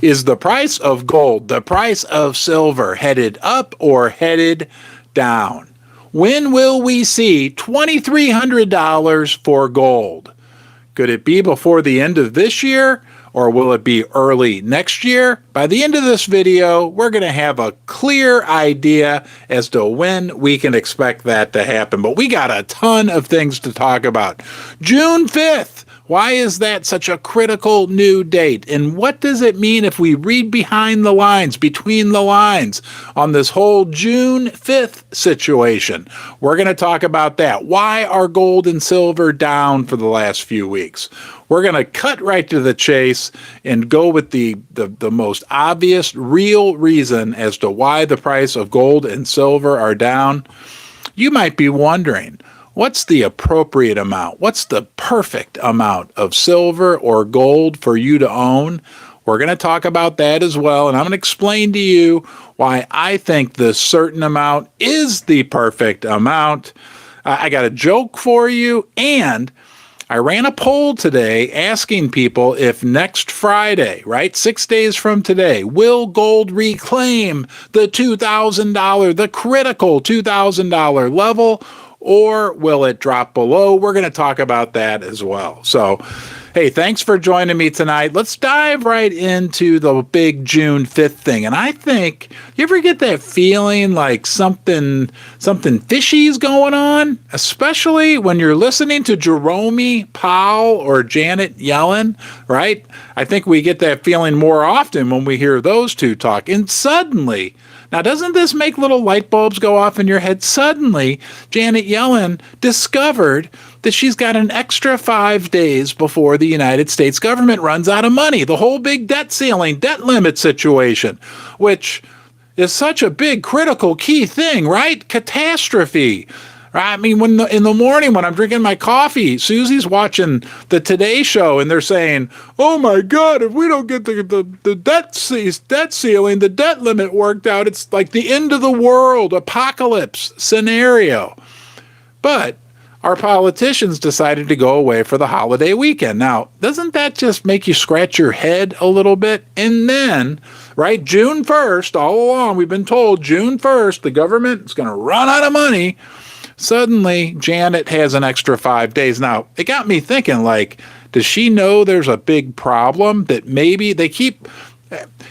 Is the price of gold, the price of silver, headed up or headed down? When will we see $2,300 for gold? Could it be before the end of this year, or will it be early next year? By the end of this video, we're going to have a clear idea as to when we can expect that to happen. But we got a ton of things to talk about. June 5th. Why is that such a critical new date? And what does it mean if we read behind the lines, between the lines, on this whole June 5th situation? We're going to talk about that. Why are gold and silver down for the last few weeks? We're going to cut right to the chase and go with the most obvious, real reason as to why the price of gold and silver are down. You might be wondering, what's the appropriate amount? What's the perfect amount of silver or gold for you to own? We're going to talk about that as well, and I'm going to explain to you why I think the certain amount is the perfect amount. I got a joke for you, and I ran a poll today asking people if next Friday, right, 6 days from today, will gold reclaim the $2,000, the critical $2,000 level, or will it drop below? We're going to talk about that as well. So, hey, thanks for joining me tonight. Let's dive right into the big June 5th thing. And I think, you ever get that feeling like something fishy is going on? Especially when you're listening to Jerome Powell or Janet Yellen, right? I think we get that feeling more often when we hear those two talk. And suddenly, now, doesn't this make little light bulbs go off in your head? Suddenly, Janet Yellen discovered that she's got an extra 5 days before the United States government runs out of money. The whole big debt ceiling, debt limit situation, which is such a big, critical, key thing, right? Catastrophe. I mean, in the morning when I'm drinking my coffee, Susie's watching the Today Show, and they're saying, "Oh my God, if we don't get the debt ceiling, the debt limit worked out, it's like the end of the world, apocalypse scenario." But our politicians decided to go away for the holiday weekend. Now, doesn't that just make you scratch your head a little bit? And then, right, June 1st, all along, we've been told June 1st, the government is going to run out of money. Suddenly, Janet has an extra 5 days. Now, it got me thinking, like, does she know there's a big problem that maybe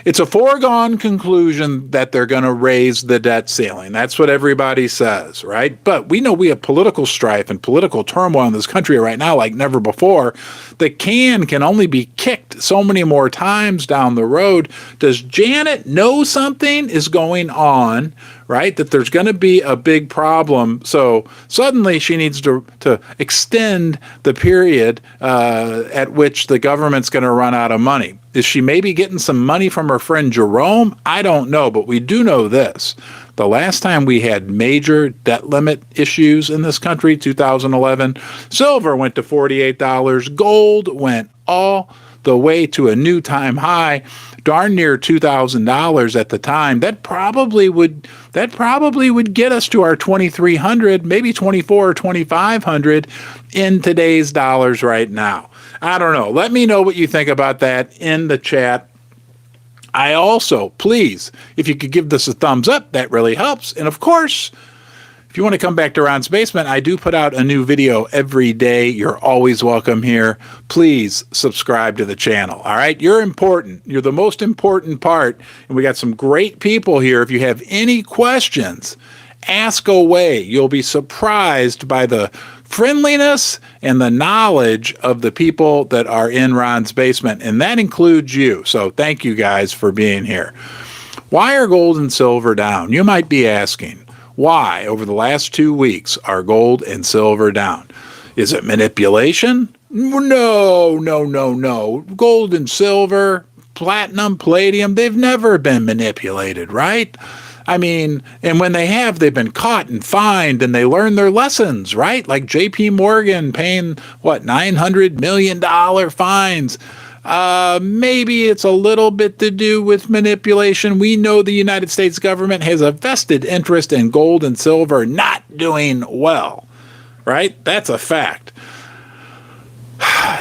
it's a foregone conclusion that they're going to raise the debt ceiling. That's what everybody says, right? But we know we have political strife and political turmoil in this country right now like never before. The can only be kicked so many more times down the road. Does Janet know something is going on, right? That there's going to be a big problem. So suddenly she needs to extend the period at which the government's going to run out of money. Is she maybe getting some money from her friend Jerome? I don't know, but we do know this. The last time we had major debt limit issues in this country, 2011, silver went to $48. Gold went all the way to a new time high, darn near $2,000 at the time. That probably would get us to our 2,300, maybe 24 or 2,500 in today's dollars right now. I don't know. Let me know what you think about that in the chat. I also, please, if you could give this a thumbs up, that really helps. And of course, if you want to come back to Ron's Basement, I do put out a new video every day. You're always welcome here. Please subscribe to the channel. All right. You're important. You're the most important part. And we got some great people here. If you have any questions, ask away. You'll be surprised by the friendliness and the knowledge of the people that are in Ron's Basement, and that includes you. So thank you guys for being here. Why are gold and silver down? You might be asking, why over the last 2 weeks are gold and silver down? Is it manipulation? No. Gold and silver, platinum, palladium, they've never been manipulated, right? I mean, and when they have, they've been caught and fined and they learn their lessons, right? Like JP Morgan paying, $900 million fines. Maybe it's a little bit to do with manipulation. We know the United States government has a vested interest in gold and silver not doing well, right? That's a fact.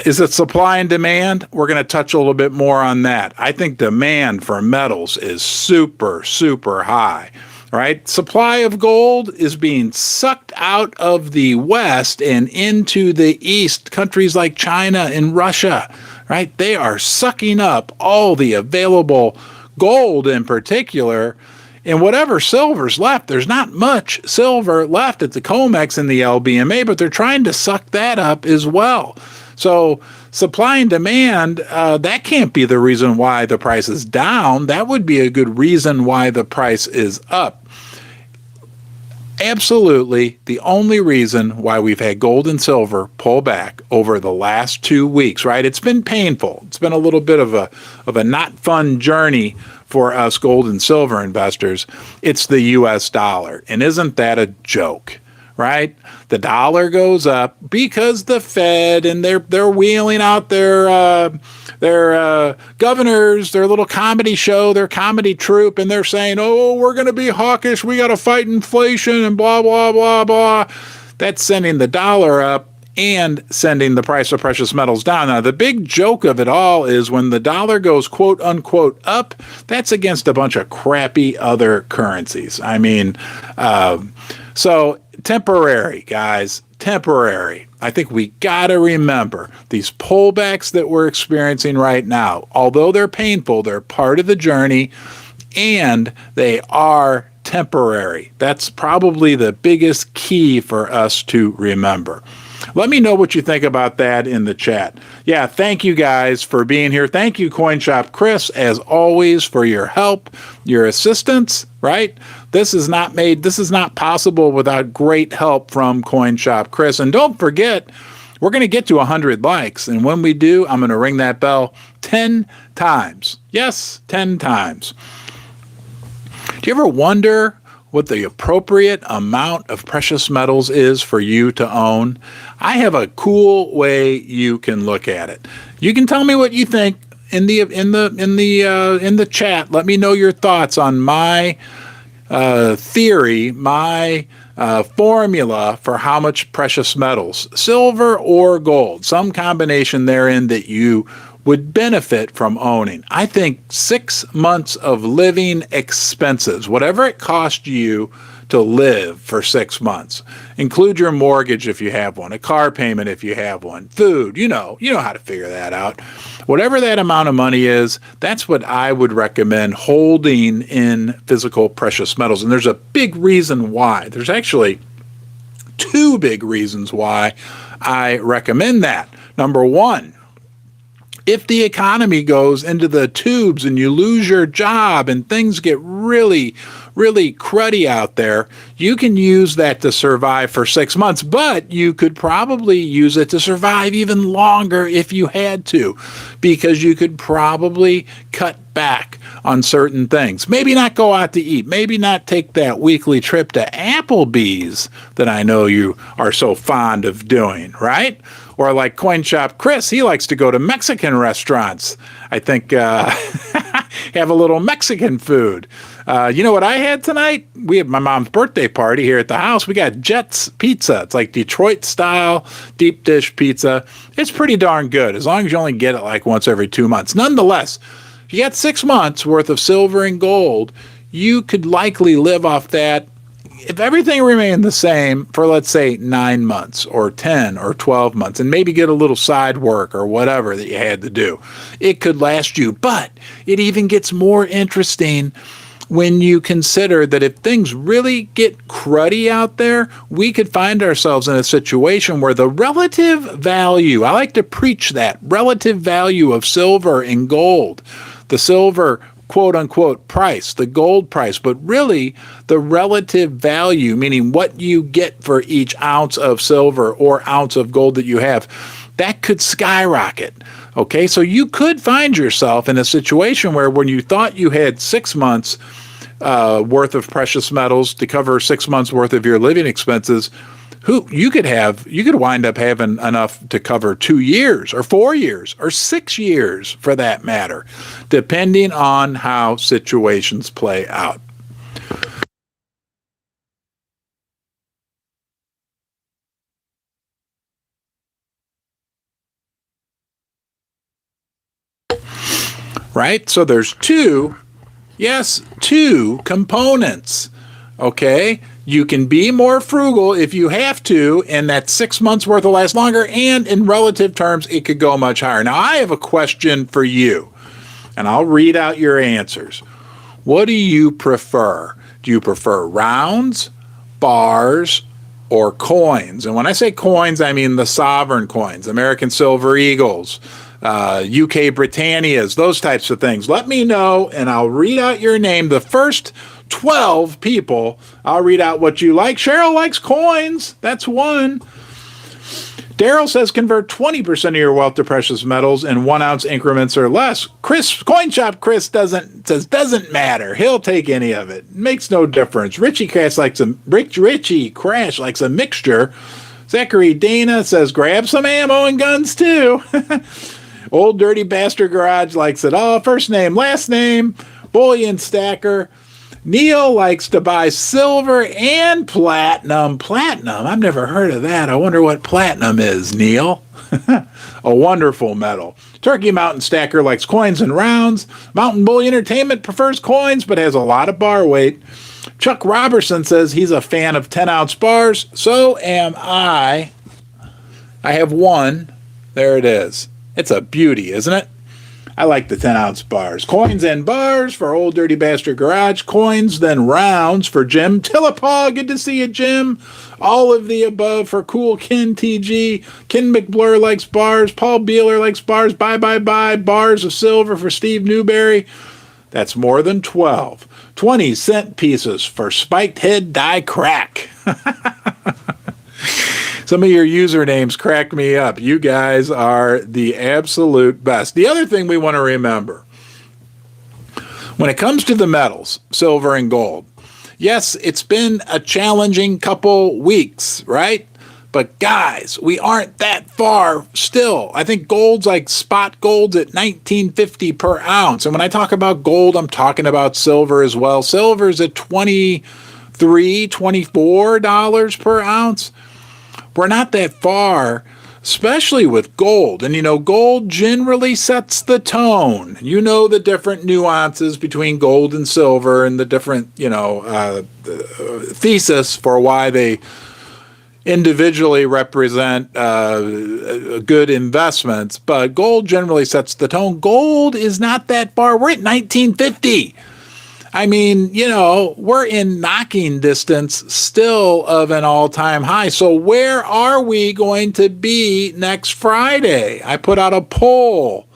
Is it supply and demand? We're going to touch a little bit more on that. I think demand for metals is super, super high, right? Supply of gold is being sucked out of the West and into the East, countries like China and Russia, right? They are sucking up all the available gold in particular. And whatever silver's left, there's not much silver left at the COMEX and the LBMA, but they're trying to suck that up as well. So supply and demand, that can't be the reason why the price is down. That would be a good reason why the price is up. Absolutely the only reason why we've had gold and silver pull back over the last 2 weeks, right? It's been painful. It's been a little bit of a not fun journey for us gold and silver investors. It's the US dollar. And isn't that a joke? Right? The dollar goes up because the Fed and they're wheeling out their governors, their little comedy show, their comedy troupe, and they're saying, "Oh, we're going to be hawkish. We got to fight inflation and blah blah blah blah." That's sending the dollar up and sending the price of precious metals down. Now, the big joke of it all is when the dollar goes quote unquote up, that's against a bunch of crappy other currencies. I mean, so temporary, guys, temporary. I think we got to remember these pullbacks that we're experiencing right now, although they're painful, they're part of the journey and they are temporary. That's probably the biggest key for us to remember. Let me know what you think about that in the chat. Yeah, thank you guys for being here. Thank you, CoinShop Chris, as always, for your help, your assistance, right? This is not possible without great help from CoinShop Chris. And don't forget, we're going to get to 100 likes. And when we do, I'm going to ring that bell 10 times. Yes, 10 times. Do you ever wonder what the appropriate amount of precious metals is for you to own? I have a cool way you can look at it. You can tell me what you think in the chat. Let me know your thoughts on my theory, my formula for how much precious metals, silver or gold, some combination therein that you would benefit from owning. I think 6 months of living expenses, whatever it cost you to live for 6 months, include your mortgage if you have one, a car payment if you have one, food, you know how to figure that out. Whatever that amount of money is, that's what I would recommend holding in physical precious metals. And there's a big reason why. There's actually 2 big reasons why I recommend that. Number one, if the economy goes into the tubes and you lose your job and things get really, really cruddy out there, you can use that to survive for 6 months, but you could probably use it to survive even longer if you had to, because you could probably cut back on certain things. Maybe not go out to eat, maybe not take that weekly trip to Applebee's that I know you are so fond of doing, right? Or like CoinShop Chris, he likes to go to Mexican restaurants. I think have a little Mexican food. You know what I had tonight? We had my mom's birthday party here at the house. We got Jets Pizza. It's like Detroit style deep dish pizza. It's pretty darn good as long as you only get it like once every 2 months. Nonetheless, if you got 6 months worth of silver and gold, you could likely live off that if everything remained the same for, let's say, 9 months or 10 or 12 months, and maybe get a little side work or whatever that you had to do, it could last you. But it even gets more interesting when you consider that if things really get cruddy out there, we could find ourselves in a situation where the relative value, I like to preach that, relative value of silver and gold, the silver quote unquote price, the gold price, but really the relative value, meaning what you get for each ounce of silver or ounce of gold that you have, that could skyrocket. Okay, so you could find yourself in a situation where when you thought you had 6 months worth of precious metals to cover 6 months worth of your living expenses, you could wind up having enough to cover 2 years or 4 years or 6 years for that matter, depending on how situations play out. right? So there's two components, okay? You can be more frugal if you have to, and that 6 months worth will last longer, and in relative terms, it could go much higher. Now, I have a question for you, and I'll read out your answers. What do you prefer? Do you prefer rounds, bars, or coins? And when I say coins, I mean the sovereign coins, American Silver Eagles, UK Britannias, those types of things. Let me know, and I'll read out your name. The first 12 people, I'll read out what you like. Cheryl likes coins. That's one. Daryl says convert 20% of your wealth to precious metals in 1 ounce increments or less. Chris, Coin Shop Chris doesn't matter. He'll take any of it. Makes no difference. Richie Crash likes a mixture. Zachary Dana says grab some ammo and guns too. Old Dirty Bastard Garage likes it all. First name, last name, bullion stacker. Neil likes to buy silver and platinum. Platinum? I've never heard of that. I wonder what platinum is, Neil. A wonderful metal. Turkey Mountain Stacker likes coins and rounds. Mountain Bully Entertainment prefers coins but has a lot of bar weight. Chuck Robertson says he's a fan of 10-ounce bars. So am I. I have one. There it is. It's a beauty, isn't it? I like the 10-ounce bars. Coins and bars for Old Dirty Bastard Garage. Coins, then rounds for Jim Tillapaw. Good to see you, Jim. All of the above for Cool Ken TG. Ken McBlur likes bars. Paul Beeler likes bars. Bye. Bars of silver for Steve Newberry. That's more than 12. 20-cent pieces for Spiked Head Die Crack. Some of your usernames crack me up. You guys are the absolute best. The other thing we want to remember, when it comes to the metals, silver and gold, yes, it's been a challenging couple weeks, right? But guys, we aren't that far still. I think gold's like spot gold's at $19.50 per ounce. And when I talk about gold, I'm talking about silver as well. Silver's at $23, $24 per ounce. We're not that far, especially with gold. And, gold generally sets the tone. You know the different nuances between gold and silver and the different, thesis for why they individually represent good investments. But gold generally sets the tone. Gold is not that far. We're at $19.50. I mean, we're in knocking distance still of an all-time high. So where are we going to be next Friday? I put out a poll.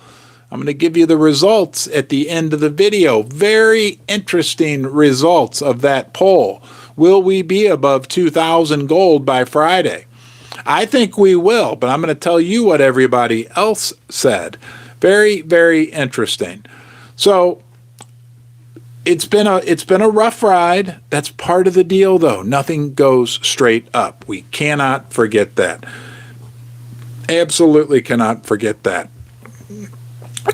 I'm going to give you the results at the end of the video. Very interesting results of that poll. Will we be above 2,000 gold by Friday? I think we will, but I'm going to tell you what everybody else said. Very, very interesting. So it's been a rough ride. That's part of the deal, though. Nothing goes straight up. We cannot forget that. Absolutely cannot forget that.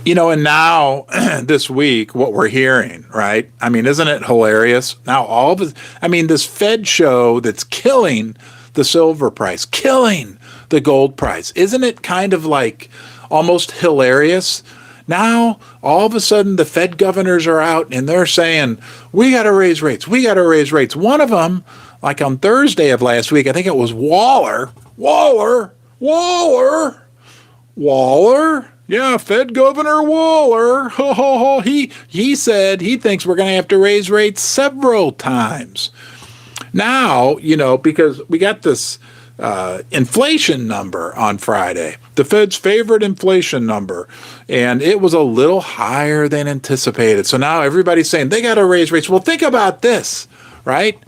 And now this week, what we're hearing, right? I mean, isn't it hilarious? Now this Fed show that's killing the silver price, killing the gold price. Isn't it kind of like almost hilarious? Now, all of a sudden, the Fed governors are out and they're saying, we got to raise rates. We got to raise rates. One of them, like on Thursday of last week, I think it was Waller. Yeah, Fed Governor Waller. He said he thinks we're going to have to raise rates several times. Now, because we got this inflation number on Friday, the Fed's favorite inflation number, and it was a little higher than anticipated. So now everybody's saying they got to raise rates. Well, think about this, right?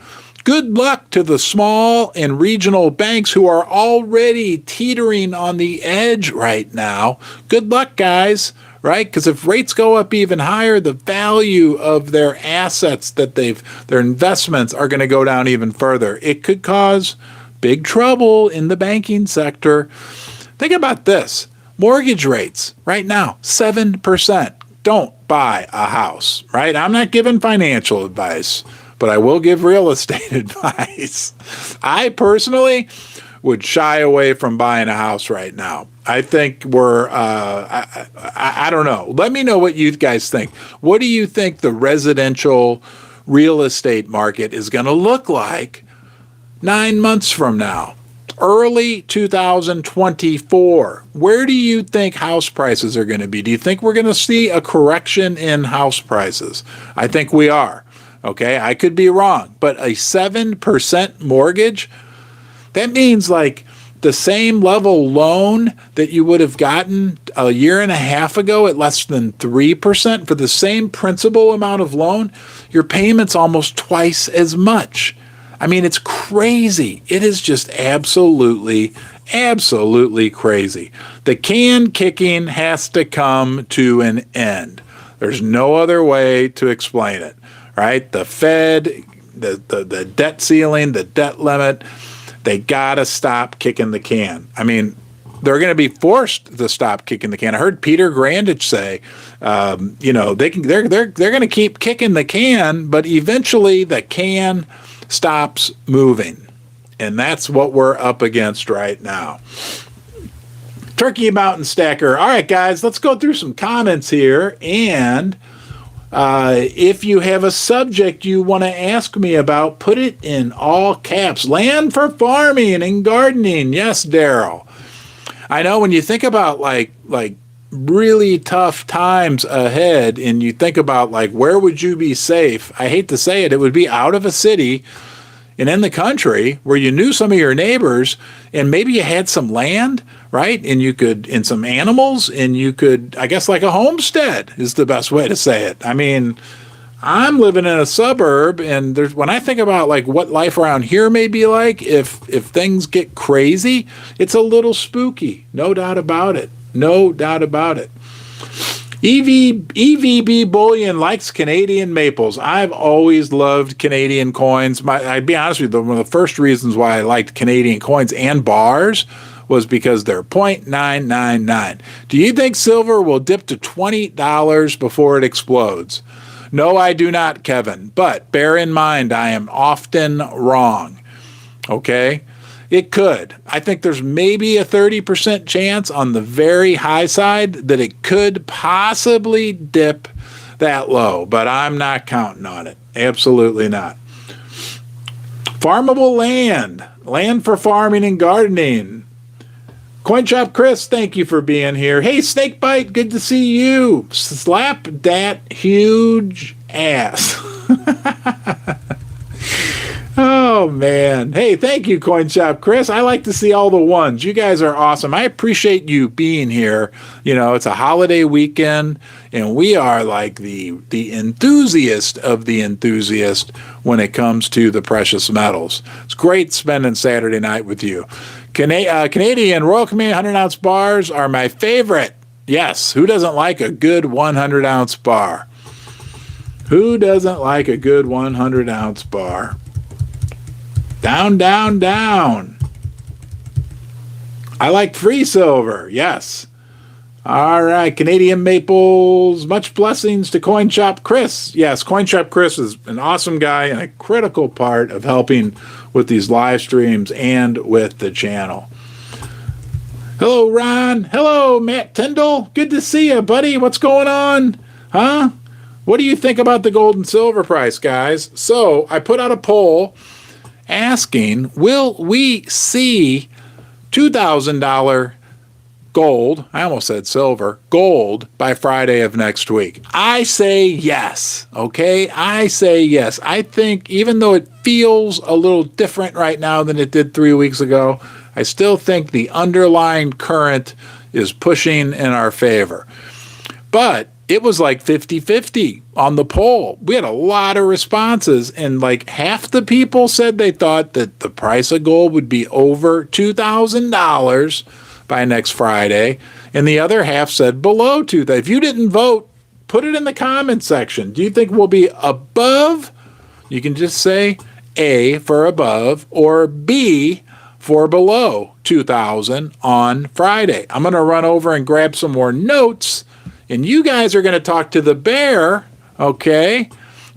Good luck to the small and regional banks who are already teetering on the edge right now. Good luck, guys, right? Because if rates go up even higher, the value of their assets their investments are going to go down even further. It could cause big trouble in the banking sector. Think about this. Mortgage rates right now, 7%. Don't buy a house, right? I'm not giving financial advice, but I will give real estate advice. I personally would shy away from buying a house right now. I think I don't know. Let me know what you guys think. What do you think the residential real estate market is going to look like 9 months from now? Early 2024. Where do you think house prices are going to be? Do you think we're going to see a correction in house prices? I think we are. Okay, I could be wrong, but a 7% mortgage, that means like the same level loan that you would have gotten a year and a half ago at less than 3% for the same principal amount of loan, your payment's almost twice as much. I mean, it's crazy. It is just absolutely crazy. The can kicking has to come to an end. There's no other way to explain it, right? The Fed, the debt ceiling, the debt limit, they gotta stop kicking the can. I mean, they're going to be forced to stop kicking the can. I heard Peter Grandich say, they're going to keep kicking the can, but eventually the can stops moving. And that's what we're up against right now. Turkey Mountain Stacker. All right, guys, let's go through some comments here. And if you have a subject you want to ask me about, put it in all caps. Land for farming and gardening. Yes, Daryl. I know when you think about like really tough times ahead and you think about like where would you be safe, I hate to say it, it would be out of a city and in the country where you knew some of your neighbors and maybe you had some land, right? And you could, and some animals, and you could, I guess like a homestead is the best way to say it. I mean, I'm living in a suburb, and when I think about like what life around here may be like, if things get crazy, it's a little spooky. No doubt about it. No doubt about it. EVB Bullion likes Canadian maples. I've always loved Canadian coins. I'd be honest with you, one of the first reasons why I liked Canadian coins and bars was because they're 0.999. Do you think silver will dip to $20 before it explodes? No, I do not, Kevin. But bear in mind, I am often wrong. Okay? It could. I think there's maybe a 30% chance on the very high side that it could possibly dip that low, but I'm not counting on it. Absolutely not. Farmable land. Land for farming and gardening. Coin Shop Chris, thank you for being here. Hey, Snakebite, good to see you. Slap that huge ass. Oh, man. Hey, thank you, Coin Shop Chris. I like to see all the ones. You guys are awesome. I appreciate you being here. You know, it's a holiday weekend, and we are like the enthusiast of the enthusiast when it comes to the precious metals. It's great spending Saturday night with you. Canadian Royal Canadian 100-ounce bars are my favorite. Yes, who doesn't like a good 100-ounce bar? Who doesn't like a good 100-ounce bar? Down, down, down. I like free silver. Yes. All right. Canadian maples. Much blessings to Coin Shop Chris. Yes, Coin Shop Chris is an awesome guy and a critical part of helping with these live streams and with the channel. Hello, Ron. Hello, Matt Tyndall. Good to see you, buddy. What's going on? Huh? What do you think about the gold and silver price, guys? So I put out a poll asking, will we see $2,000 gold, I almost said silver, gold by Friday of next week? I say yes, okay? I say yes. I think even though it feels a little different right now than it did 3 weeks ago, I still think the underlying current is pushing in our favor. But it was like 50-50 on the poll. We had a lot of responses, and like half the people said they thought that the price of gold would be over $2,000 by next Friday, and the other half said below $2,000. If you didn't vote, put it in the comment section. Do you think we'll be above? You can just say A for above or B for below 2,000 on Friday. I'm going to run over and grab some more notes, and you guys are going to talk to the bear, okay?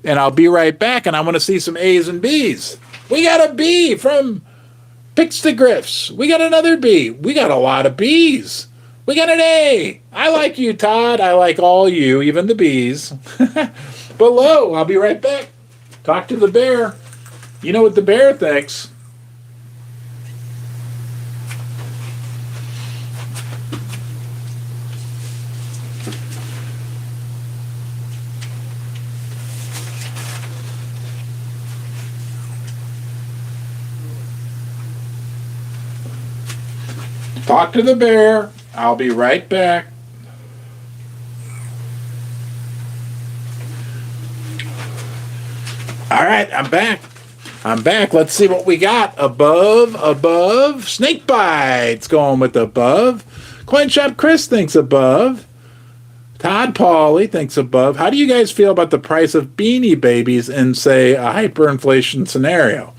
And I'll be right back, and I want to see some A's and B's. We got a B from Picks the Griffs. We got another B. We got a lot of B's. We got an A. I like you, Todd. I like all you, even the B's. Below, I'll be right back. Talk to the bear. You know what the bear thinks. Talk to the bear. I'll be right back. All right, I'm back. Let's see what we got. Above. Snake bites going with above. Coin Shop Chris thinks above. Todd Pauly thinks above. How do you guys feel about the price of Beanie Babies in, say, a hyperinflation scenario?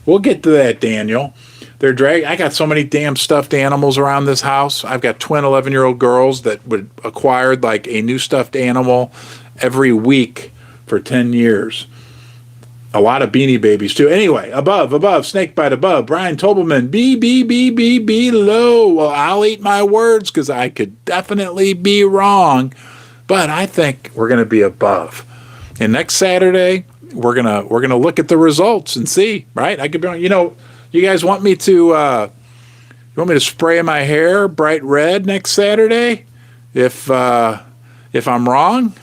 We'll get to that, Daniel. I got so many damn stuffed animals around this house. I've got twin 11-year-old girls that would acquired like a new stuffed animal every week for 10 years. A lot of Beanie Babies, too. Anyway, above, snake bite above. Brian Tobelman, below. Well, I'll eat my words because I could definitely be wrong, but I think we're going to be above. And next Saturday, we're gonna look at the results and see, right? I could be wrong. You guys want me to spray my hair bright red next Saturday? If I'm wrong,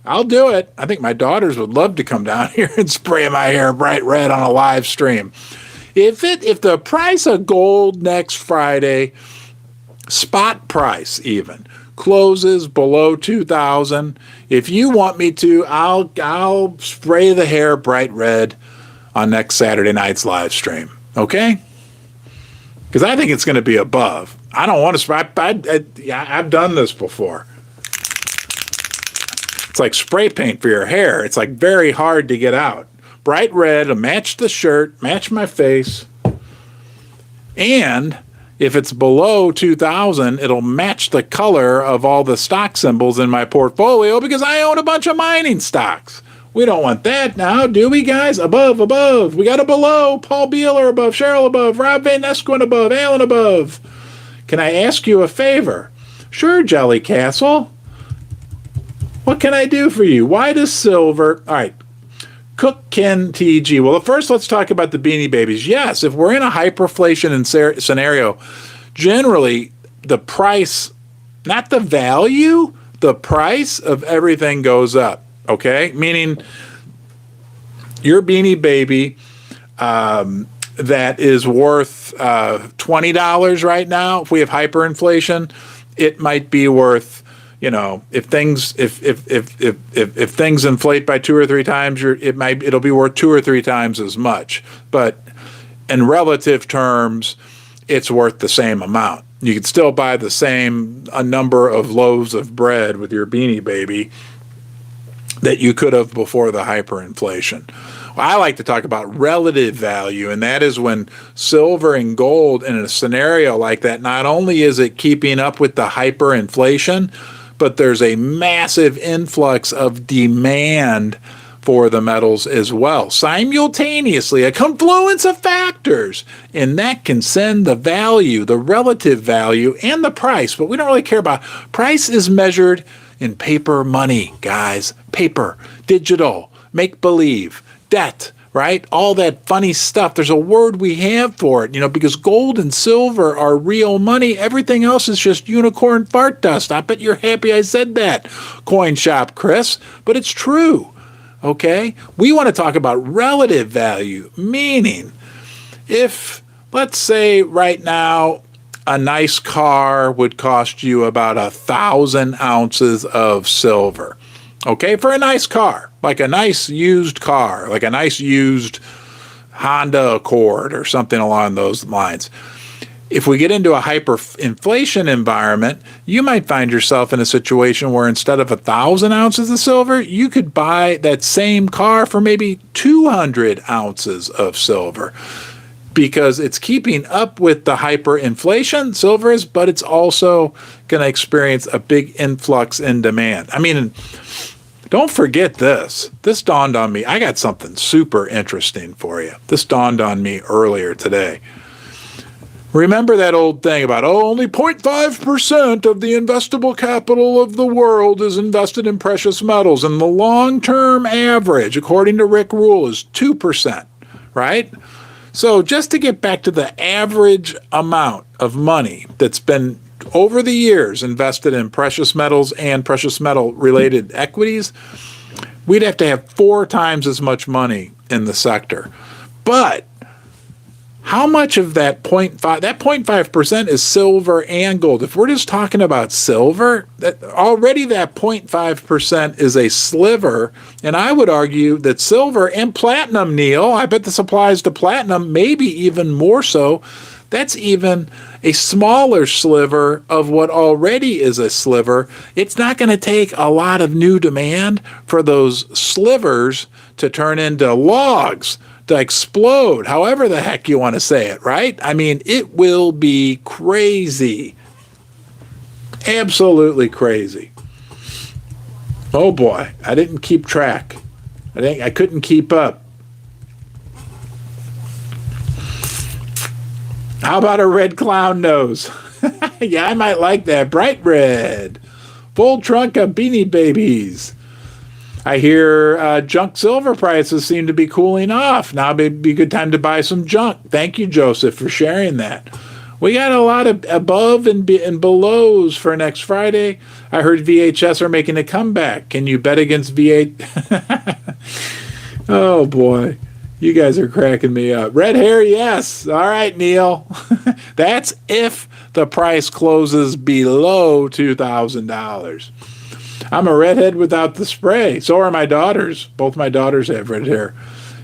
I'll do it. I think my daughters would love to come down here and spray my hair bright red on a live stream. If the price of gold next Friday, spot price even, closes below 2,000, if you want me to, I'll spray the hair bright red on next Saturday night's live stream. Okay? Because I think it's going to be above. I don't want to spray. I've done this before. It's like spray paint for your hair. It's like very hard to get out. Bright red to match the shirt, match my face. And if it's below 2,000, it'll match the color of all the stock symbols in my portfolio because I own a bunch of mining stocks. We don't want that now, do we, guys? Above. We got a below. Paul Beeler above. Cheryl above. Rob Van Esquin above. Alan above. Can I ask you a favor? Sure, Jelly Castle. What can I do for you? Why does silver... All right. Cook Ken TG. Well, first let's talk about the Beanie Babies. Yes, if we're in a hyperinflation scenario, generally the price, not the value, the price of everything goes up. Okay, meaning your Beanie Baby that is worth $20 right now. If we have hyperinflation, it might be worth, if things inflate by 2 or 3 times, it'll be worth 2 or 3 times as much. But in relative terms, it's worth the same amount. You could still buy the same a number of loaves of bread with your Beanie Baby that you could have before the hyperinflation. Well, I like to talk about relative value, and that is when silver and gold in a scenario like that, not only is it keeping up with the hyperinflation, but there's a massive influx of demand for the metals as well. Simultaneously, a confluence of factors, and that can send the value, the relative value, and the price, but we don't really care about. Price is measured in paper money, guys. Paper, digital, make-believe, debt, right? All that funny stuff. There's a word we have for it, because gold and silver are real money. Everything else is just unicorn fart dust. I bet you're happy I said that, Coin Shop Chris, but it's true, okay? We want to talk about relative value, meaning if, let's say right now, a nice car would cost you about 1,000 ounces of silver. Okay, for a nice car, like a nice used car, like a nice used Honda Accord or something along those lines. If we get into a hyperinflation environment, you might find yourself in a situation where instead of 1,000 ounces of silver, you could buy that same car for maybe 200 ounces of silver. Because it's keeping up with the hyperinflation, silver is, but it's also going to experience a big influx in demand. I mean, don't forget this. This dawned on me. I got something super interesting for you. This dawned on me earlier today. Remember that old thing about, only 0.5% of the investable capital of the world is invested in precious metals, and the long-term average, according to Rick Rule, is 2%, right? So just to get back to the average amount of money that's been over the years invested in precious metals and precious metal related equities, we'd have to have 4 times as much money in the sector. But how much of that 0.5% is silver and gold? If we're just talking about silver, already that 0.5% is a sliver. And I would argue that silver and platinum, Neil, I bet this applies to platinum, maybe even more so. That's even a smaller sliver of what already is a sliver. It's not going to take a lot of new demand for those slivers to turn into logs, to explode, however the heck you want to say it, right? I mean, it will be crazy. Absolutely crazy. Oh boy, I didn't keep track. I couldn't keep up. How about a red clown nose? Yeah, I might like that. Bright red. Full trunk of Beanie Babies. I hear junk silver prices seem to be cooling off. Now may be a good time to buy some junk. Thank you, Joseph, for sharing that. We got a lot of above and belows for next Friday. I heard VHS are making a comeback. Can you bet against V8? Oh, boy. You guys are cracking me up. Red hair, yes. All right, Neil. That's if the price closes below $2,000. I'm a redhead without the spray. So are my daughters. Both my daughters have red hair.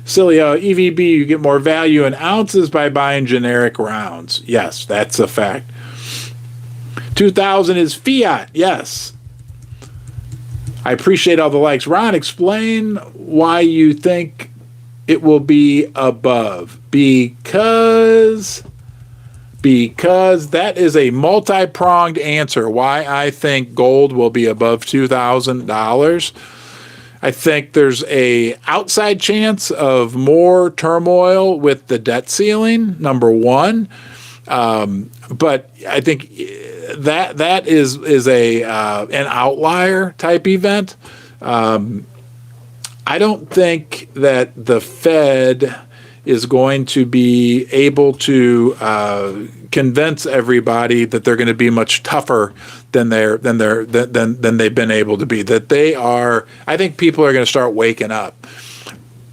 Silly, EVB, you get more value in ounces by buying generic rounds. Yes, that's a fact. 2,000 is fiat. Yes. I appreciate all the likes. Ron, explain why you think it will be above. Because that is a multi-pronged answer why I think gold will be above $2,000. I think there's a outside chance of more turmoil with the debt ceiling, number one. But I think that is an outlier type event. I don't think that the Fed is going to be able to convince everybody that they're going to be much tougher than they've been able to be. That they are. I think people are going to start waking up.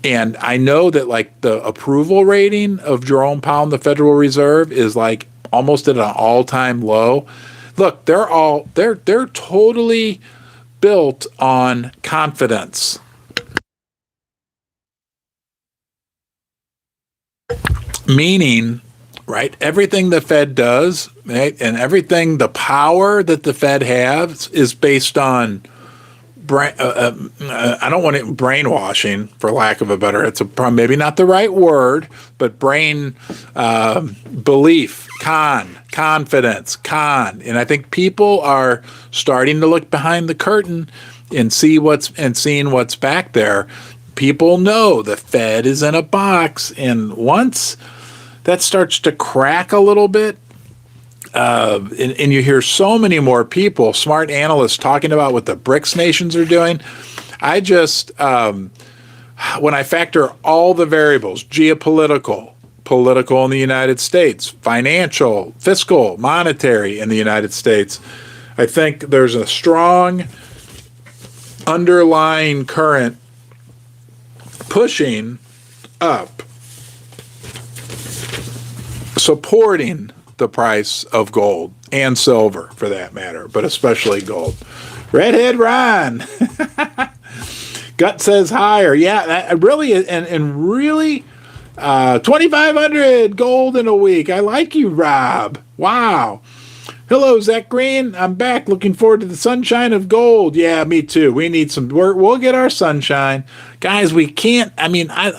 And I know that like the approval rating of Jerome Powell and the Federal Reserve is like almost at an all-time low. Look, they're totally built on confidence. Meaning, right, everything the Fed does, right, and everything, the power that the Fed has is based on, I don't want it brainwashing, for lack of a better, it's maybe not the right word, but belief, confidence. And I think people are starting to look behind the curtain and seeing what's back there. People know the Fed is in a box, and once that starts to crack a little bit, and you hear so many more people, smart analysts, talking about what the BRICS nations are doing. I just, when I factor all the variables, geopolitical, political in the United States, financial, fiscal, monetary in the United States, I think there's a strong underlying current pushing up, supporting the price of gold and silver for that matter, but especially gold. Redhead Ron. Gut says higher. Yeah, really, and really, 2,500 gold in a week. I like you, Rob. Wow. Hello, Zach Green. I'm back. Looking forward to the sunshine of gold. Yeah, me too. We need some work. We'll get our sunshine. Guys, we can't. I mean, I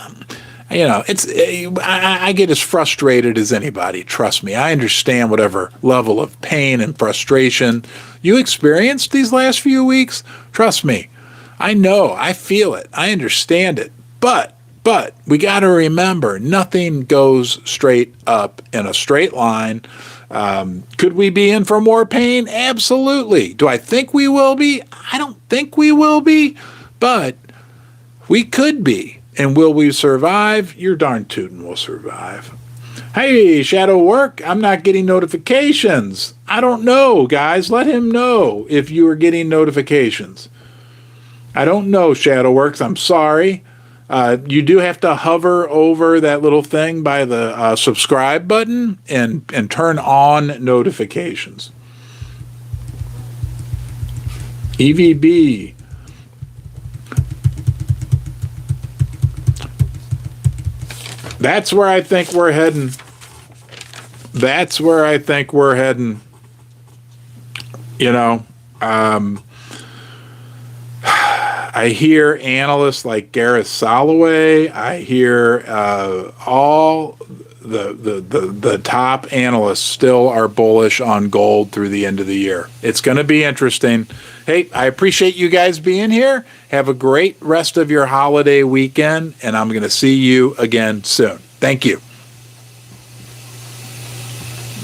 get as frustrated as anybody. Trust me. I understand whatever level of pain and frustration you experienced these last few weeks. Trust me. I know. I feel it. I understand it. But But we got to remember, nothing goes straight up in a straight line. Could we be in for more pain? Absolutely. Do I think we will be? I don't think we will be, but we could be. And will we survive? You're darn tootin' we'll survive. Hey, Shadow Work, I'm not getting notifications. I don't know, guys. Let him know if you are getting notifications. I don't know, Shadow Works. I'm sorry. You do have to hover over that little thing by the subscribe button and turn on notifications. EVB. That's where I think we're heading. That's where I think we're heading. You know, I hear analysts like Gareth Soloway. I hear all the top analysts still are bullish on gold through the end of the year. It's going to be interesting. Hey, I appreciate you guys being here. Have a great rest of your holiday weekend, and I'm going to see you again soon. Thank you.